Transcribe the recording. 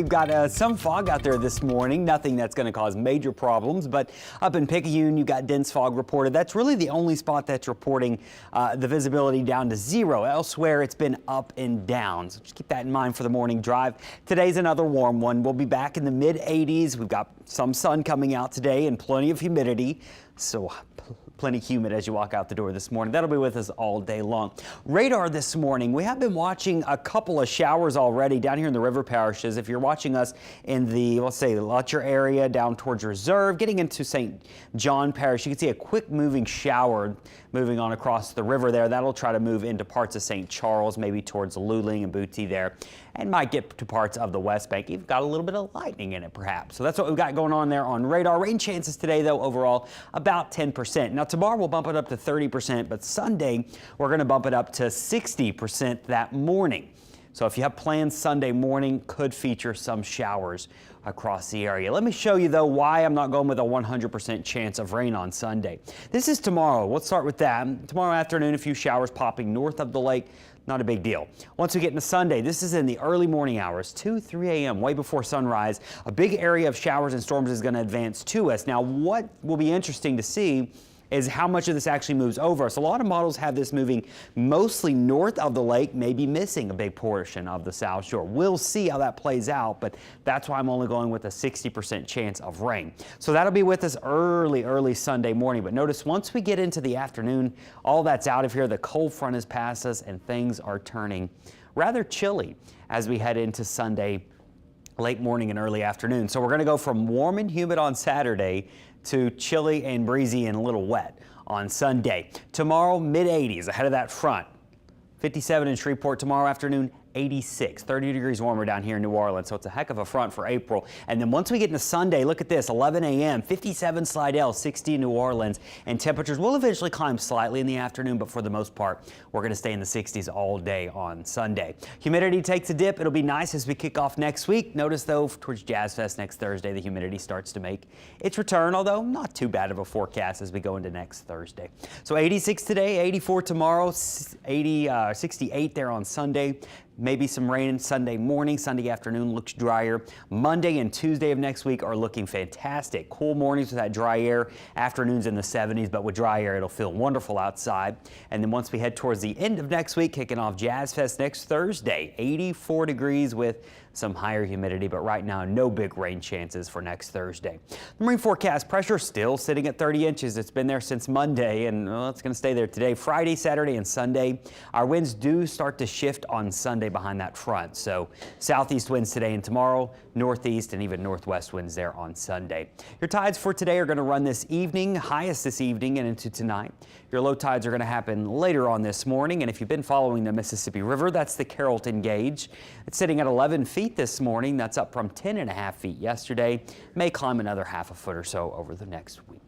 We've got some fog out there this morning, nothing that's going to cause major problems, but up in Picayune, you got dense fog reported. That's really the only spot that's reporting the visibility down to 0. Elsewhere, it's been up and down. So just keep that in mind for the morning drive. Today's another warm one. We'll be back in the mid-80s. We've got some sun coming out today and plenty of humidity. So plenty humid as you walk out the door this morning. That'll be with us all day long. Radar this morning. We have been watching a couple of showers already down here in the river parishes. If you're watching us in the, let's say, Lutcher area down towards Reserve, getting into St. John Parish, you can see a quick moving shower moving on across the river there. That'll try to move into parts of St. Charles, maybe towards Luling and Booty there, and might get to parts of the West Bank. You've got a little bit of lightning in it, perhaps. So that's what we've got going on there on radar. Rain chances today, though, overall about 10%. Now, tomorrow we'll bump it up to 30%, but Sunday we're going to bump it up to 60% that morning. So if you have plans Sunday morning, could feature some showers across the area. Let me show you, though, why I'm not going with a 100% chance of rain on Sunday. This is tomorrow. Let's start with that. Tomorrow afternoon, a few showers popping north of the lake. Not a big deal. Once we get into Sunday, this is in the early morning hours, 2-3 a.m., way before sunrise. A big area of showers and storms is going to advance to us. Now, what will be interesting to see is how much of this actually moves over us. A lot of models have this moving mostly north of the lake, maybe missing a big portion of the South Shore. We'll see how that plays out, but that's why I'm only going with a 60% chance of rain. So that'll be with us early Sunday morning. But notice once we get into the afternoon, all that's out of here. The cold front has passed us and things are turning rather chilly as we head into Sunday late morning and early afternoon. So we're going to go from warm and humid on Saturday to chilly and breezy and a little wet on Sunday. Tomorrow, mid-80s ahead of that front. 57 in Shreveport tomorrow afternoon. 86, 30 degrees warmer down here in New Orleans, so it's a heck of a front for April. And then once we get into Sunday, look at this, 11 a.m., 57 Slidell, 60 in New Orleans, and temperatures will eventually climb slightly in the afternoon, but for the most part, we're going to stay in the 60s all day on Sunday. Humidity takes a dip. It'll be nice as we kick off next week. Notice, though, towards Jazz Fest next Thursday, the humidity starts to make its return, although not too bad of a forecast as we go into next Thursday. So 86 today, 84 tomorrow, 68 there on Sunday. Maybe some rain Sunday morning. Sunday afternoon looks drier. Monday and Tuesday of next week are looking fantastic. Cool mornings with that dry air. Afternoons in the 70s, but with dry air, it'll feel wonderful outside. And then once we head towards the end of next week, kicking off Jazz Fest next Thursday, 84 degrees with some higher humidity, but right now no big rain chances for next Thursday. The marine forecast pressure still sitting at 30 inches. It's been there since Monday, and well, it's going to stay there today. Friday, Saturday, and Sunday. Our winds do start to shift on Sunday behind that front. So southeast winds today and tomorrow, northeast and even northwest winds there on Sunday. Your tides for today are going to run this evening, highest this evening and into tonight. Your low tides are going to happen later on this morning, and if you've been following the Mississippi River, that's the Carrollton gauge. It's sitting at 11 feet this morning. That's up from 10.5 feet yesterday. May climb another half a foot or so over the next week.